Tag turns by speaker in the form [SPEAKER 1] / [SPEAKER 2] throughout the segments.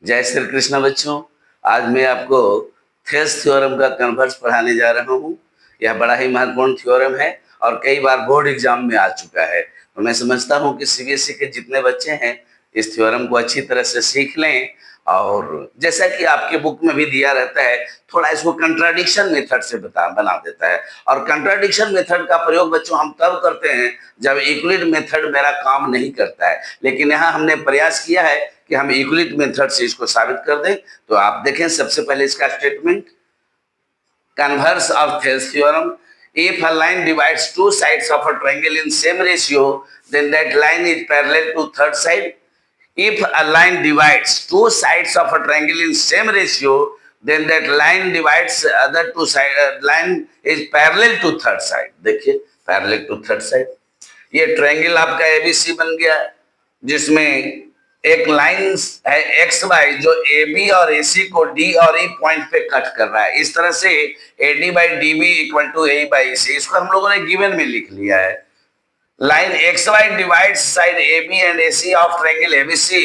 [SPEAKER 1] जय श्री कृष्ण बच्चों। आज मैं आपको थेल्स थ्योरम का कन्वर्स पढ़ाने जा रहा हूँ। यह बड़ा ही महत्वपूर्ण थ्योरम है और कई बार बोर्ड एग्जाम में आ चुका है। तो मैं समझता हूँ कि सीबीएसई के जितने बच्चे हैं इस थ्योरम को अच्छी तरह से सीख लें। और जैसा कि आपके बुक में भी दिया रहता है, थोड़ा इसको कंट्राडिक्शन मेथड से बना देता है। और कंट्राडिक्शन मेथड का प्रयोग बच्चों हम तब करते हैं जब यूक्लिड मेथड मेरा काम नहीं करता है, लेकिन यहाँ हमने प्रयास किया है कि हम यूक्लिड मेथड से इसको साबित कर दें। तो आप देखें, सबसे पहले इसका statement, converse of Thales theorem, if a line divides two sides of a triangle in same ratio, then that line is parallel to third side. If a line divides two sides of a triangle in same ratio, then that line divides other two side line is parallel to third side. देखिए, parallel to third side, ये triangle आपका ABC बन गया, जिसमें एक line है x Y जो A B और ए सी को डी और ई पॉइंट पे कट कर रहा है। इस तरह से A D by D B equal to A by C, इसको हम लोगों ने गिवन में लिख लिया है। Line X Y divides side A B and A C of triangle ABC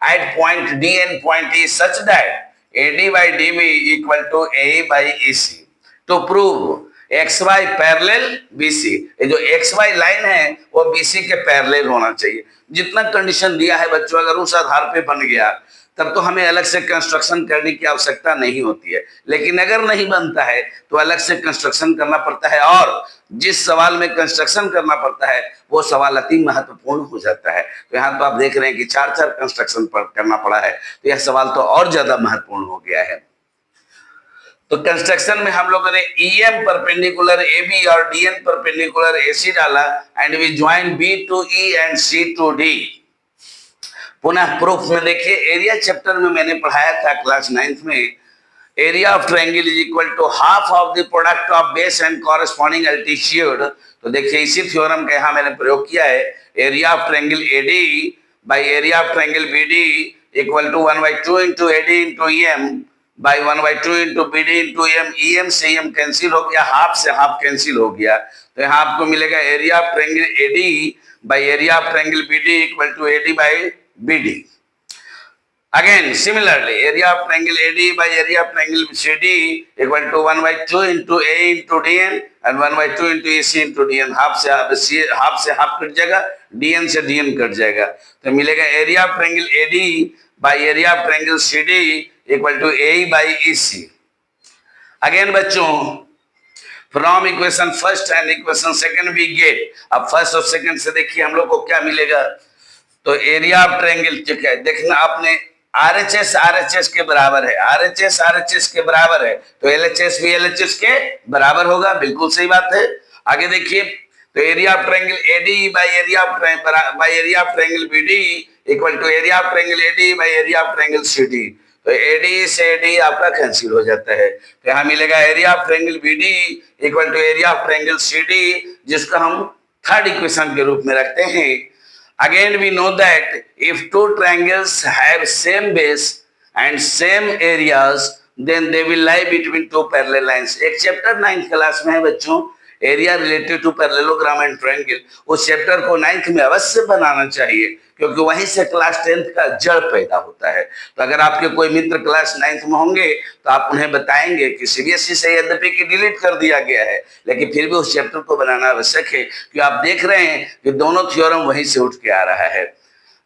[SPEAKER 1] at point D and point E such that A D by D B equal to A by E C. To prove X Y parallel BC, ये जो x Y line है वो BC के parallel होना चाहिए। जितना condition दिया है बच्चों, अगर उस आधार पे बन गया तब तो हमें अलग से कंस्ट्रक्शन करने की आवश्यकता नहीं होती है। लेकिन अगर नहीं बनता है तो अलग से कंस्ट्रक्शन करना पड़ता है, और जिस सवाल में कंस्ट्रक्शन करना पड़ता है वो सवाल अति महत्वपूर्ण हो जाता है। तो यहाँ तो आप देख रहे हैं कि चार कंस्ट्रक्शन करना पड़ा है, तो यह सवाल तो और ज्यादा महत्वपूर्ण हो गया है। तो कंस्ट्रक्शन में हम लोगों ने EM परपेंडिकुलर AB और DN परपेंडिकुलर AC डाला and we join B to E and C to D। पुनः प्रूफ में देखिए, एरिया चैप्टर में मैंने पढ़ाया था क्लास 9th में, area of triangle is equal to half of the product of base and corresponding altitude. तो देखिए इसी थ्योरम का यहाँ मैंने प्रयोग किया है। Area of triangle AD by area of triangle BD equal to 1/2 into AD into EM by 1/2 into BD into EM। EM से EM कैंसिल हो गया, हाफ से हाफ कैंसिल हो गया, तो यहाँ आपको मिलेगा area of triangle AD by area of triangle BD equal to AD by BD। Again, similarly, area of triangle AD by area of triangle CD equal to 1/2 into A into DN and 1/2 into AC into DN। Half से half cut जाएगा, DN से DN cut जाएगा, तो मिलेगा area of triangle AD by area of triangle CD equal to A by EC। Again बच्चों, from equation first and equation second we get, अब first और second से देखिए हम लोग को क्या मिलेगा। तो एरिया ऑफ ट्रायंगल, ठीक है, देखना आपने RHS RHS के बराबर है, RHS RHS के बराबर है, तो LHS भी LHS के बराबर होगा, बिल्कुल सही बात है। आगे देखिए, तो area of triangle AD by area of triangle BD equal to area of triangle AD by area of triangle CD। तो AD से AD आपका कैंसिल हो जाता है, तो यहाँ मिलेगा area of triangle BD equal to area of triangle CD, जिसको हम थर्ड इक्वेशन के रूप में रखते हैं। Again we know that if two triangles have same base and same areas, then they will lie between two parallel lines। एक chapter 9th class में है बच्चों, area related to parallelogram and triangle, उस चैप्टर को 9th में अवश्य बनाना चाहिए, क्योंकि वहीं से क्लास 10th का जड़ पैदा होता है। तो अगर आपके कोई मित्र क्लास 9th में होंगे तो आप उन्हें बताएंगे कि सीबीएसई से यद्यपि कि डिलीट कर दिया गया है, लेकिन फिर भी उस चैप्टर को बनाना आवश्यक है, क्योंकि आप देख रहे हैं कि दोनों थ्योरम वहीं से उठ के आ रहा है।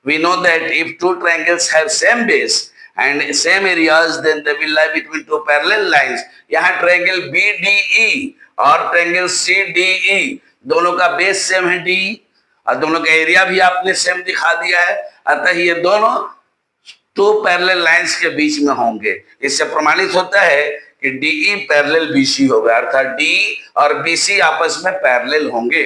[SPEAKER 1] We know that if two triangles have same base and same areas, then they will lie between two parallel lines। यहाँ ट्रायंगल BDE और ट्रायंगल CDE दोनों का बेस सेम है D, और दोनों का एरिया भी आपने सेम दिखा दिया है, अतः ये दोनों टू पैरेलल लाइंस के बीच में होंगे। इससे प्रमाणित होता है कि DE पैरेलल BC होगा, अर्थात D और BC आपस में पैरेलल होंगे।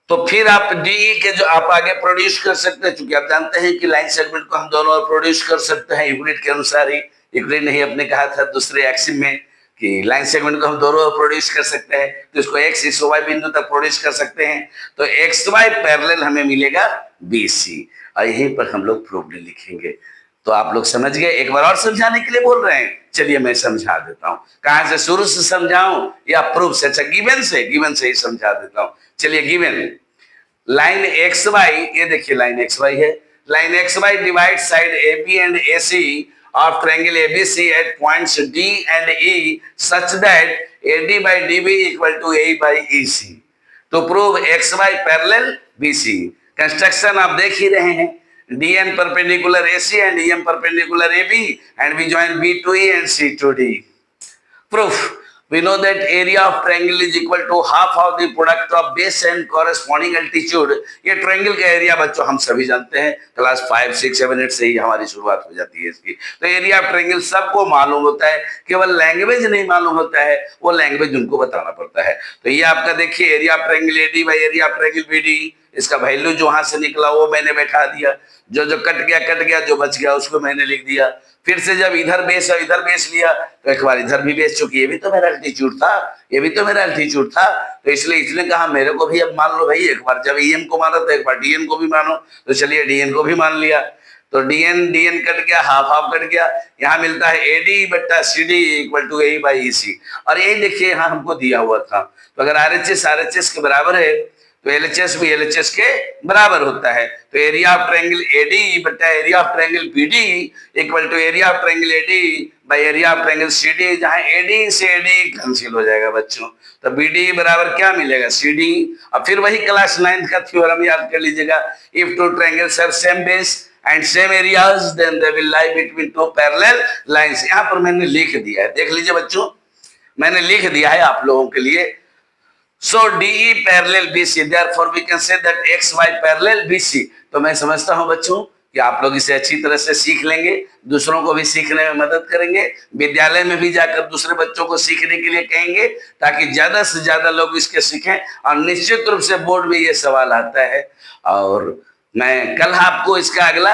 [SPEAKER 1] तो फिर आप DE के जो आप आगे प्रोड्यूस कर सकते हैं, चूंकि आप जानते हैं कि लाइन सेगमेंट को हम दोनों प्रोड्यूस कर सकते हैं यूक्लिड के अनुसार ही। यूक्लिड ने ही अपने कहा था दूसरे एक्सिम में कि लाइन सेगमेंट को हम दोनों प्रोड्यूस कर सकते हैं, तो इसको x y बिंदु तक प्रोड्यूस कर सकते हैं। तो XY पैरेलल हमें मिलेगा BC, और यहीं पर हम लोग प्रूफ लिखेंगे। तो आप लोग समझ गए, एक बार और समझाने के लिए बोल रहे हैं, चलिए मैं समझा देता हूँ। कहां से शुरू से समझाऊं या प्रूफ से? अच्छा, गिवन से ही समझा देता हूँ। चलिए, गिवन लाइन XY, ये देखिए लाइन XY है, line XY divides side AB and AC of triangle ABC at points D and E such that AD by DB equal to A by EC. To prove XY parallel BC. Construction आप देख ही रहे हैं, DN perpendicular AC and EM perpendicular AB and we join B to E and C to D. Proof. We know that area of triangle is equal to half of the product of base and corresponding altitude. ये triangle का area बच्चों हम सभी जानते हैं, class 5, 6, 7, 8 से ही हमारी शुरुआत हो जाती है इसकी। तो एरिया ऑफ ट्रायंगल सबको मालूम होता है, केवल लैंग्वेज नहीं मालूम होता है, वो लैंग्वेज उनको बताना पड़ता है। तो ये आपका देखिए area of triangle AD by area of triangle BD, इसका वैल्यू जो वहां से निकला वो मैंने बैठा दिया, जो जो कट गया, जो बच गया उसको मैंने लिख दिया। फिर से जब इधर बेस और इधर बेस लिया तो एक बार इधर भी बेस, चूंकि ये भी तो मेरा एल्टीट्यूड था, ये भी तो मेरा एल्टीट्यूड था, तो इसलिए इसने कहा मेरे को भी अब मान लो भाई, एक बार जब ईएम को मानो तो एक बार डीएन को भी मानो, तो चलिए डीएन को भी मान लिया। तो डीएन कट गया, हाफ कट गया, यहाँ मिलता है एडी बट्टा CD equal to A by EC. और यही देखिए यहाँ हमको दिया हुआ था, तो अगर आरएचएस के बराबर है तो एलएचएस भी एलएचएस के बराबर होता है। तो एरिया ऑफ ट्रायंगल एडी बटा area of triangle BD equal to area of triangle AD by area of triangle CD, जहां एडी से एडी कैंसिल हो जाएगा बच्चों, तो बीडी बराबर क्या मिलेगा सीडी। और फिर वही क्लास 9 का थ्योरम याद कर लीजिएगा, if two triangles have same base and same areas then they will lie between two parallel lines. यहाँ पर मैंने लिख दिया है, देख लीजिए बच्चों, मैंने लिख दिया है आप लोगों के लिए। So DE parallel BC, therefore we can say that XY parallel BC। तो मैं समझता हूं बच्चों कि आप लोग इसे अच्छी तरह से सीख लेंगे, दूसरों को भी सीखने में मदद करेंगे, विद्यालय में भी जाकर दूसरे बच्चों को सीखने के लिए कहेंगे ताकि ज्यादा से ज्यादा लोग इसके सीखें। और निश्चित रूप से बोर्ड में ये सवाल आता है, और मैं कल आपको इसका अगला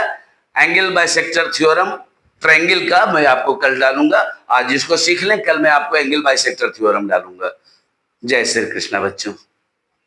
[SPEAKER 1] एंगल बाइसेक्टर थ्योरम ट्रायंगल का मैं आपको कल डालूंगा। आज इसको सीख लें, कल मैं आपको एंगल बाइसेक्टर थ्योरम डालूंगा। जय श्री कृष्ण बच्चों।